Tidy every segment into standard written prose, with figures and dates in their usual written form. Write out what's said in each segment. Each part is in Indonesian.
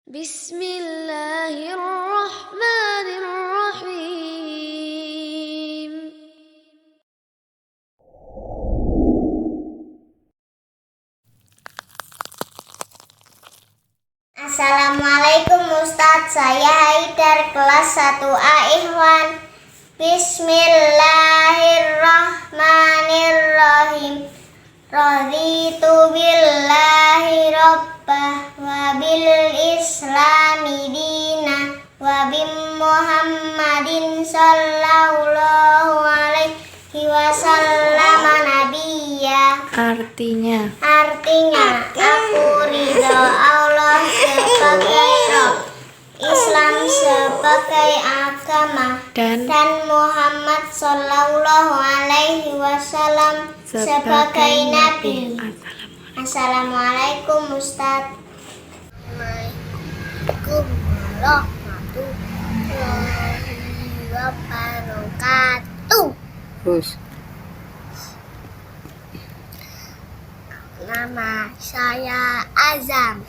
Bismillahirrahmanirrahim. Assalamualaikum Ustadz, saya Haidar kelas 1A Ikhwan. Bismillahirrahmanirrahim. Raditu billahi rabbah wa bil islami dina wa bi Muhammadin sallallahu alaihi wasallam nabiyya. Artinya Aku ridho Allah sebagai Rabb, Islam sebagai agama, dan Muhammad sallallahu alaihi wasallam sebagai nabi. Assalamualaikum Ustadz. Assalamualaikum warahmatullahi wabarakatuh. terus Nama saya Azam,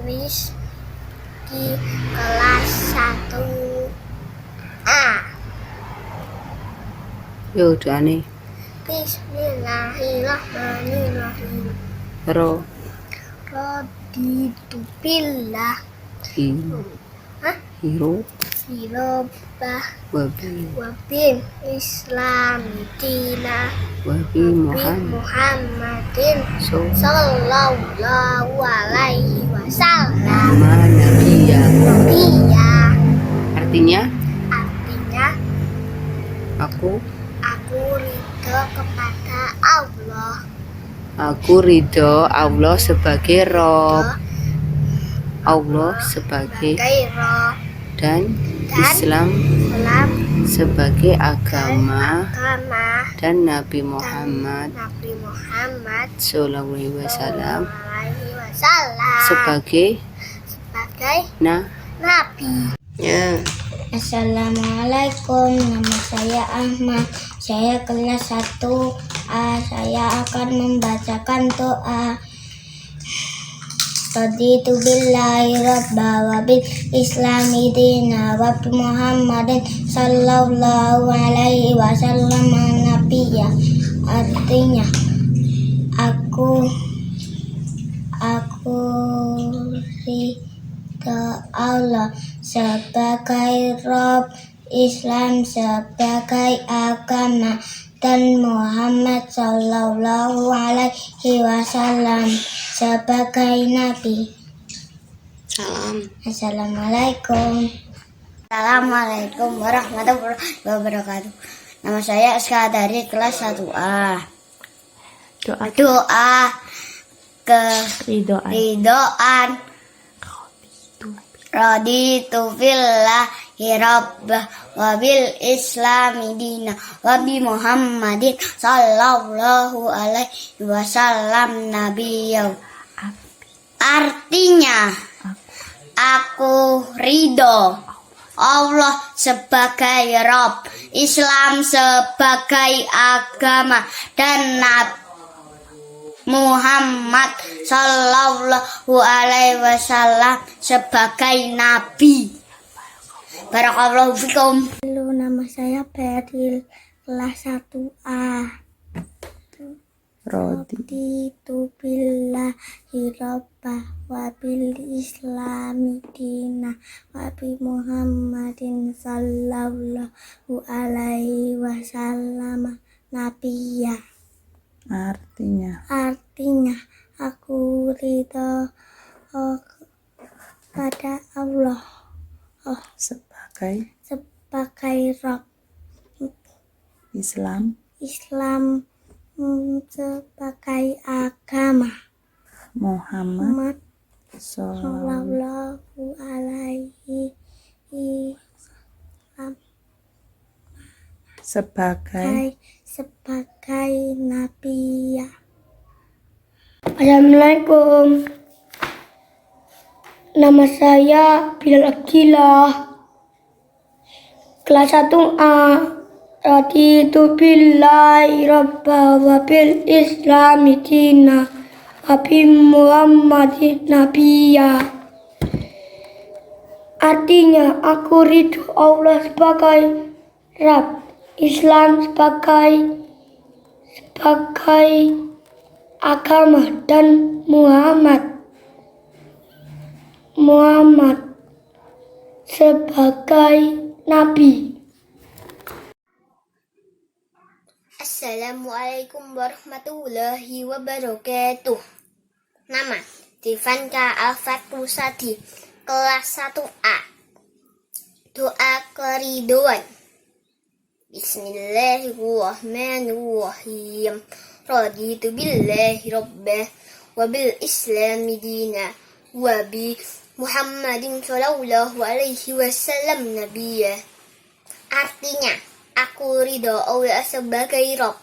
di kelas 1A. yo doane Bismillahirrahmanirrahim. Raditu billah hiro Hirobah wabi wabil islami dina wabi Muhammadin so sallallahu alaihi wasallam nama nabiya. Iya. Artinya Aku ridho kepada Allah. aku ridho Allah sebagai Rob, Allah sebagai Rob dan Islam sebagai agama, dan Nabi Muhammad Sallallahu Alaihi Wasallam sebagai Nabi. ya. Assalamualaikum, nama saya Ahmad, saya kelas 1A. Saya akan membacakan doa. Raditu billahi rabba wa bil islami dina wa bi Muhammadin sallallahu alaihi wasallam nabiyya. Artinya, aku ridho Allah sebagai Rabb, Islam sebagai agama, dan Muhammad sallallahu alaihi wasallam sebagai nabi. Assalamualaikum. Assalamualaikum warahmatullahi wabarakatuh. Nama saya Aska dari kelas 1A. Doa keridhoan. Raditu billahi rabbah wa bil islami dina wa bi Muhammadin sallallahu alaihi wasallam nabiyya. Artinya, aku ridho Allah sebagai Rabb, Islam sebagai agama, dan Muhammad sallallahu alaihi wasallam sebagai nabi. Barakallahu fikum. Halo, nama saya Beril, kelas 1A. Raditu billahi rabbah wa bil islami dina wa bi Muhammadin sallallahu alaihi wasallam nabiyya. Artinya, aku ridho pada Allah sebagai Rabb, Islam sebagai agama, Muhammad sallallahu alaihi wasallam sebagai nabi. Assalamualaikum. Nama saya Bilal Akilah, kelas 1A. Raditu billahi rabba wa bil islami dina wa bi Muhammadin nabiyya. Artinya, aku ridho Allah sebagai Rabb, Islam sebagai agama, dan Muhammad sebagai Nabi. Assalamualaikum warahmatullahi wabarakatuh. Nama Divanka Al-Fatusati, kelas 1A. Doa keriduan. Bismillahirrahmanirrahim. Raditu billahi rabbah wa bil islami dina wa bi Muhammadin sallallahu alaihi wasallam nabiyya. Artinya, aku ridho Allah sebagai Rabb,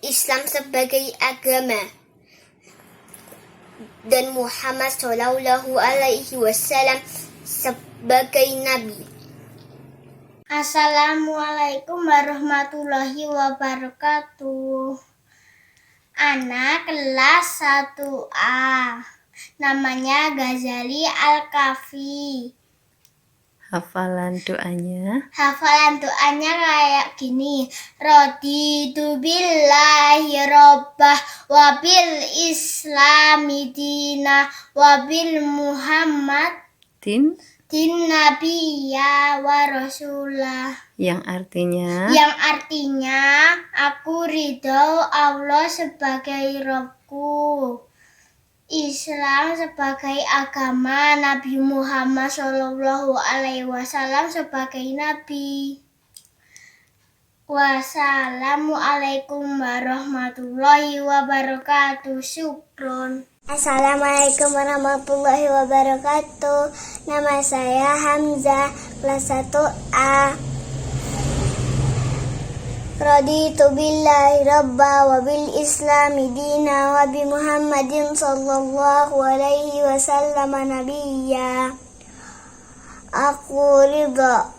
Islam sebagai agama, dan Muhammad sallallahu alaihi wasallam sebagai nabi. Assalamualaikum warahmatullahi wabarakatuh. Anak kelas 1A. Namanya Ghazali Al-Kafi. Hafalan doanya. Hafalan doanya kayak gini. Raditu billahi rabbah wa bil islami dina wa bil Muhammadin nabiyya wa rasulah. Yang artinya Aku ridho Allah sebagai Rabbku, Islam sebagai agama, Nabi Muhammad Shallallahu Alaihi Wasallam sebagai Nabi. Wassalamualaikum warahmatullahi wabarakatuh. Syukron. Assalamualaikum warahmatullahi wabarakatuh. Nama saya Hamzah, kelas 1A. Raditu billahi rabba wa bil islami dina wa bi Muhammadin sallallahu alaihi wasallam nabiyya. Aku ridha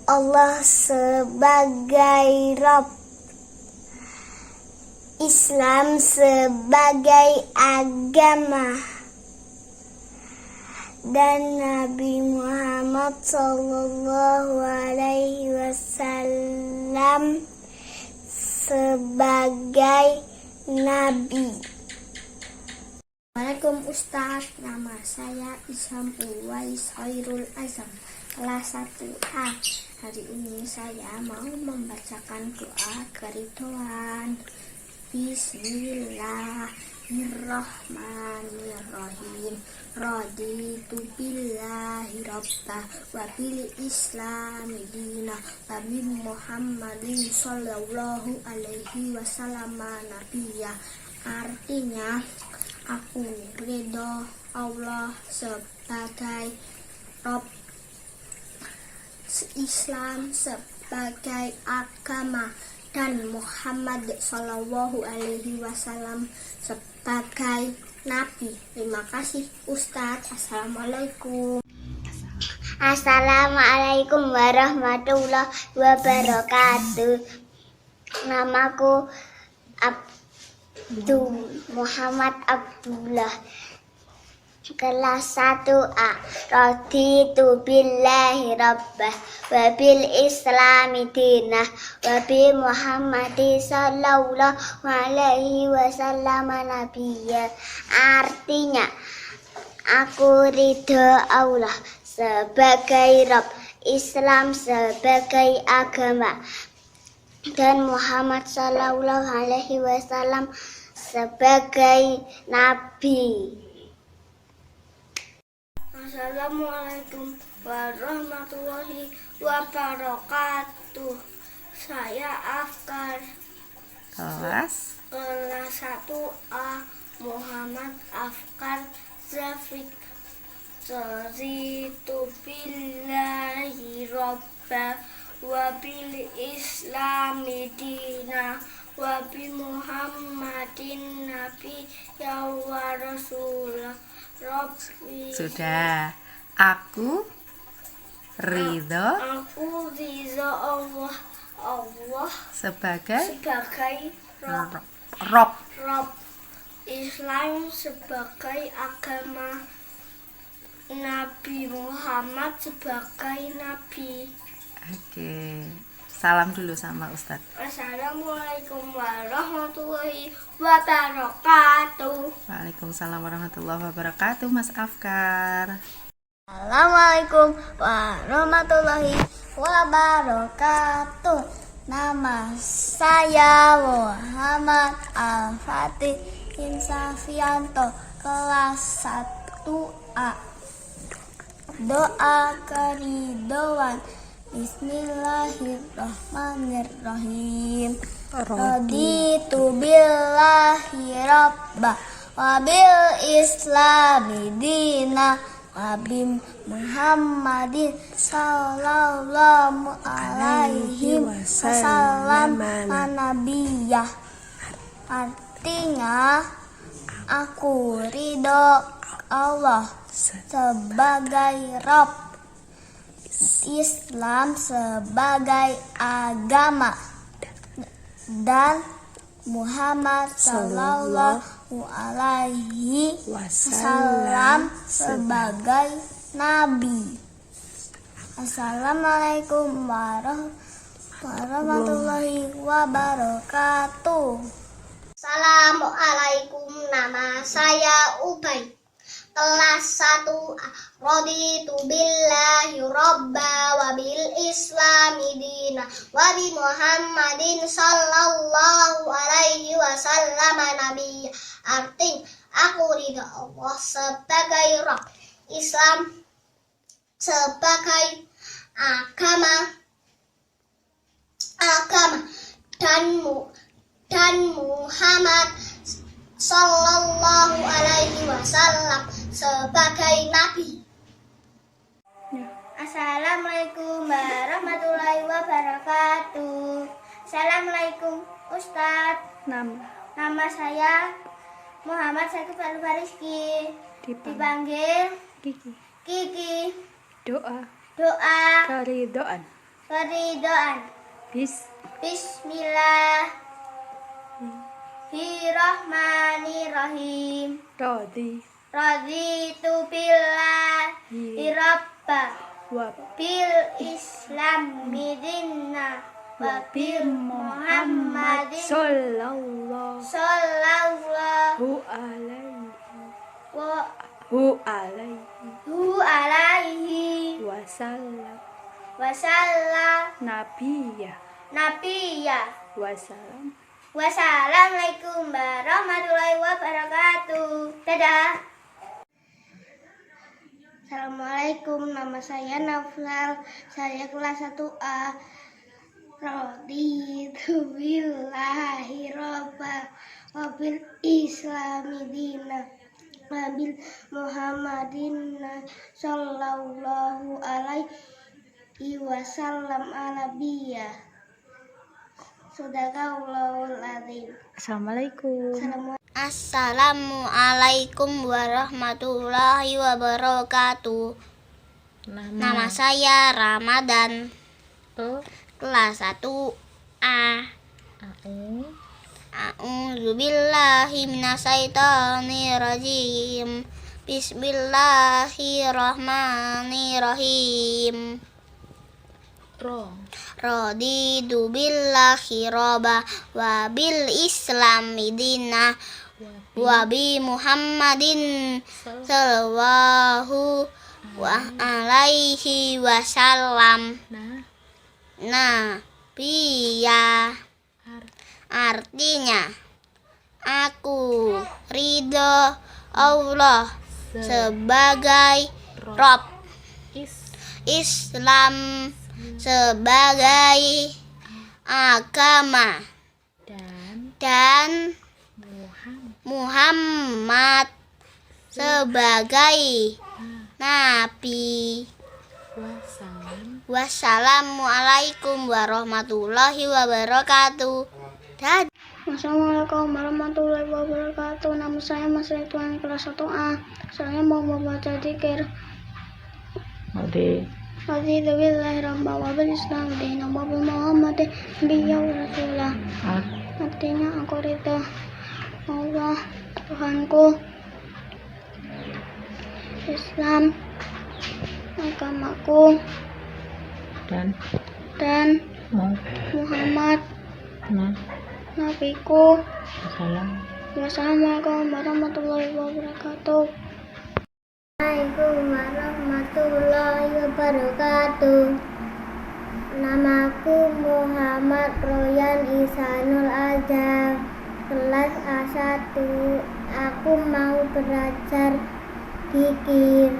Allah sebagai Rabb, Islam sebagai agama, dan Nabi Muhammad sallallahu alaihi wasallam sebagai nabi. Assalamualaikum Ustaz, nama saya Isham Uwais Khairul Azam, kelas 1A. Hari ini saya mau membacakan doa keriduan. Bismillahirrahmanirrahim. Raditu billahi rabbah wa bil islami dina wa bi Muhammadin sallallahu alaihi wasallam nabiyya. Artinya, aku ridho Allah sebagai Rabb, Islam sebagai agama, dan Muhammad sallallahu alaihi wasallam sebagai nabi. Terima kasih Ustadz. Assalamualaikum. Assalamualaikum warahmatullahi wabarakatuh. Namaku Muhammad Abdullah, kelas 1A. Raditu billahi rabbah wa bil islami dinah wa bi Muhammadin sallallahu alaihi wasallam nabiyya. Artinya, aku ridho Allah sebagai Rabb, Islam sebagai agama, dan Muhammad sallallahu alaihi wasallam sebagai nabi. Assalamualaikum warahmatullahi wabarakatuh. Saya Afkar, Kelas 1A. Muhammad Afkar Zafik. Raditu billahi rabba wa bil islami dina wa bi Muhammadin nabiyya wa rasulah. Rabbi. sudah. Aku ridho Allah sebagai Rabb, Rob, Islam sebagai agama, Nabi Muhammad sebagai nabi. Oke. Salam dulu sama Ustadz. Assalamualaikum warahmatullahi wabarakatuh. Waalaikumsalam warahmatullahi wabarakatuh, Mas Afkar. Assalamualaikum warahmatullahi wabarakatuh. Nama saya Muhammad Al-Fatih Insafianto, kelas 1A. Doa keridhoan. Bismillahirrahmanirrahim. Raditu billahi rabba wa bil islami dina wa bi Muhammadin sallallahu alaihi wasallam nabiyah. Artinya, aku ridho Allah sebagai Rabb, Islam sebagai agama, dan Muhammad sallallahu alaihi wasallam sebagai nabi. Assalamualaikum warahmatullahi wabarakatuh. Assalamualaikum, nama saya Ubay, kelas 1A. Raditu billahi robba wa bil islami dina wa bi Muhammadin sallallahu alaihi wasallam nabiyya. Artinya, aku ridha Allah sebagai Rabb, Islam sebagai agama dan Muhammad sallallahu alaihi wasallam sebagai nabi. Assalamualaikum warahmatullahi wabarakatuh. Assalamualaikum Ustadz. Nama saya Muhammad Syakib Al-Fariski. Dipanggil Kiki. Doa keridhoan. Bismillahirrahmanirrahim. Raditu billahi rabba wa bil islami dina wa bi Muhammadin sallallahu alaihi wasallam nabiyya. Wassalamualaikum warahmatullahi wabarakatuh. Dadah. Assalamualaikum, nama saya Naflal, saya kelas 1A. Raditu billahi robba wa bil islami dina wa bil Muhammadin sallallahu alaihi wasallam nabiyya. Sadaqallahul azim. Assalamualaikum warahmatullahi wabarakatuh. Nama saya Ramadan, kelas 1A. A'udzu billahi minasyaitonir rajim. Bismillahirrahmanirrahim. Raditu billahi robba wa bil islami dina wa bi Muhammadin sallallahu alaihi wasallam nabiyya. Artinya, aku ridho Allah sebagai Rabb, Islam sebagai agama, dan Muhammad sebagai nabi. Wassalamualaikum warahmatullahi wabarakatuh. Assalamualaikum warahmatullahi wabarakatuh. Nama saya Mas Ridwan, kelas 1A. Saya mau membaca dzikir. Raditu billahi rabba wa bil islami dina wa bi Muhammadin nabiyyan wa rasulah. Artinya, aku ridha Allah Tuhanku, Islam agamaku, dan Muhammad nah, nabiku. salam. Wassalamualaikum warahmatullahi wabarakatuh. Waalaikumsalam warahmatullahi wabarakatuh. Namaku Muhammad Royan Isanul Azhar, kelas A1. Aku mau belajar zikir.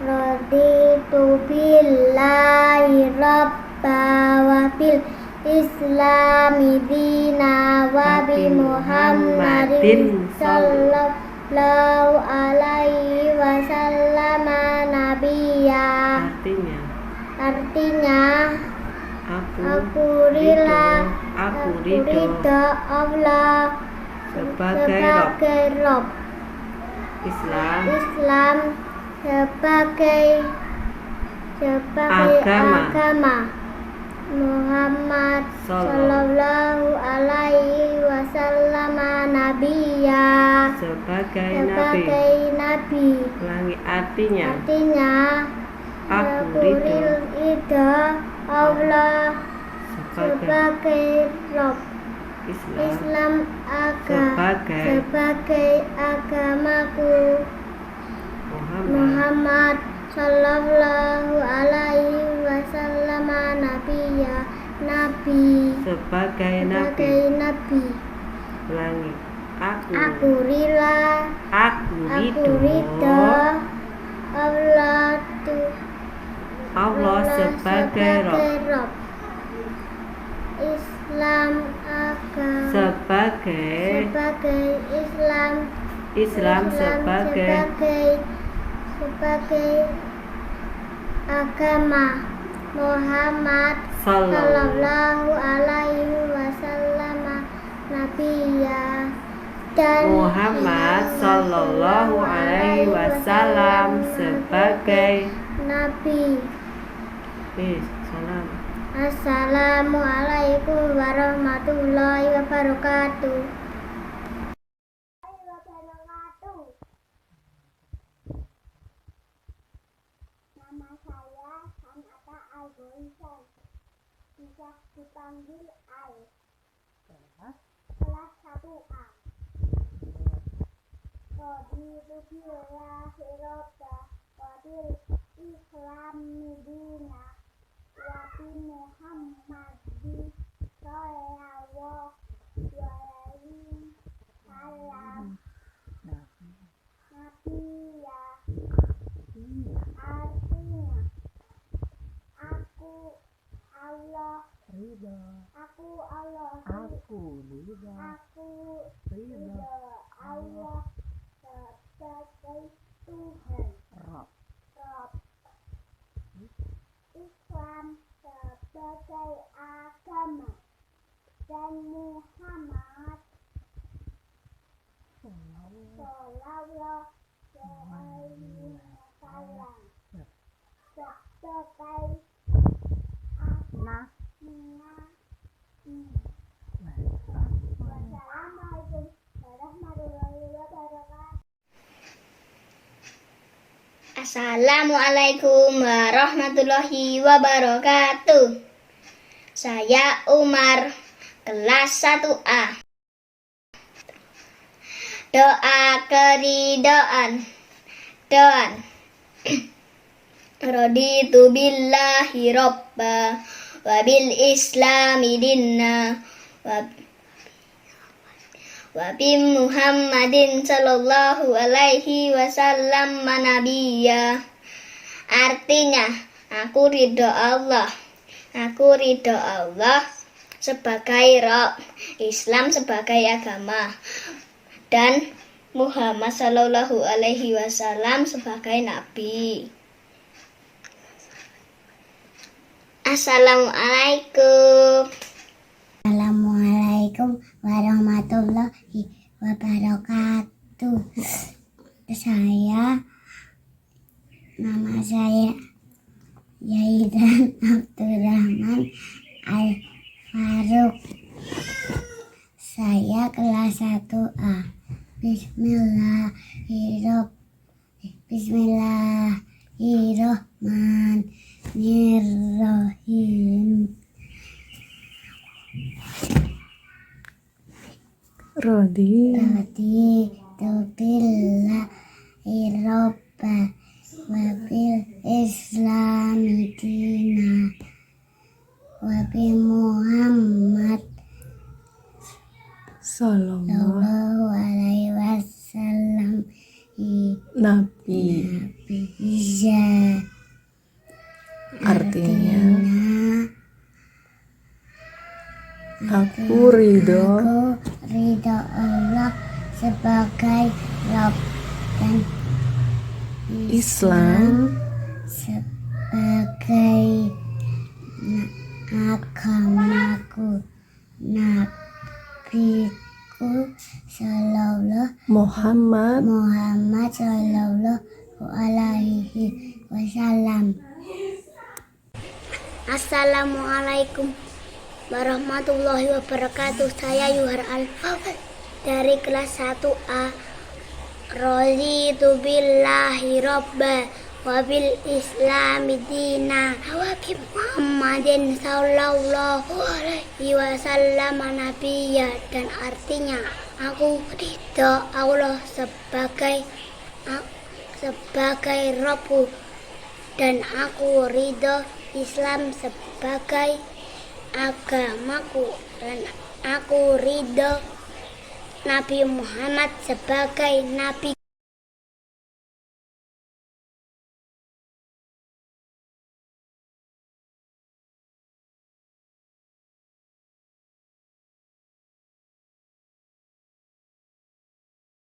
Raditu billahi rabba wa bil islami dina wa bi Muhammadin sallallahu alaihi wasallam nabiyya. Artinya aku ridho Allah sebagai Rob, Islam sebagai agama, Muhammad sallallahu alaihi wasallam nabiyya sebagai nabi. Artinya aku ridho Allah sebagai Rob, Islam sebagai agamaku, Muhammad sallallahu alaihi wasallam nabiyya nabi sebagai nabi. Ulangi. Aku ridho Allah sebagai Rob, Islam sebagai Islam sebagai agama, Muhammad sallallahu alaihi wasallam nabiyya, dan Muhammad sallallahu alaihi wasallam sebagai nabi. Salam. Assalamualaikum warahmatullahi wabarakatuh. Nama saya Hanata Algoisan, bisa dipanggil Al. Kelas 1A. Raditu billahi rabba wa bil islami dina wa bi Muhammadin sallallahu alaihi wasallam nabiyya. Artinya aku ridho Allah sebagai Tuhan, Rob, Islam sebagai agama, dan Muhammad sallallahu alaihi wasallam sebagai Wassalamualaikum warahmatullahi wabarakatuh. Assalamualaikum warahmatullahi wabarakatuh. Saya Umar, kelas 1A. Doa keridhaan. Raditu billahi rabba wa bil islami dinna wa bi Muhammadin sallallahu alaihi wasallam nabiyya. Artinya aku ridho Allah sebagai Rob, Islam sebagai agama, dan Muhammad sallallahu alaihi wasallam sebagai nabi. Assalamualaikum. Assalamualaikum warahmatullahi wabarakatuh. Nama saya Yaidan Abdurrahman Al-Faruq. Saya kelas 1A. Bismillahirrahmanirrahim. Bismillahirrahmanirrahim. Raditu billahi robba wa bil islami dina wa bi Muhammad sallallahu alaihi wasallam Nabi. bisa Artinya aku ridho aku ridho Allah sebagai Rabb dan Islam sebagai agamaku, nabiku sallallahu Muhammad sallallahu alaihi wasallam. Assalamualaikum warahmatullahi wabarakatuh. Saya Yuhar Al-Fawad dari kelas 1A. Raditu billahi robba wa bil islami dina wa bi Muhammadin sallallahu alaihi wasallam nabiyya. Dan artinya aku ridho Allah sebagai Rabbu dan aku ridho Islam sebagai agamaku dan aku ridho Nabi Muhammad sebagai nabi.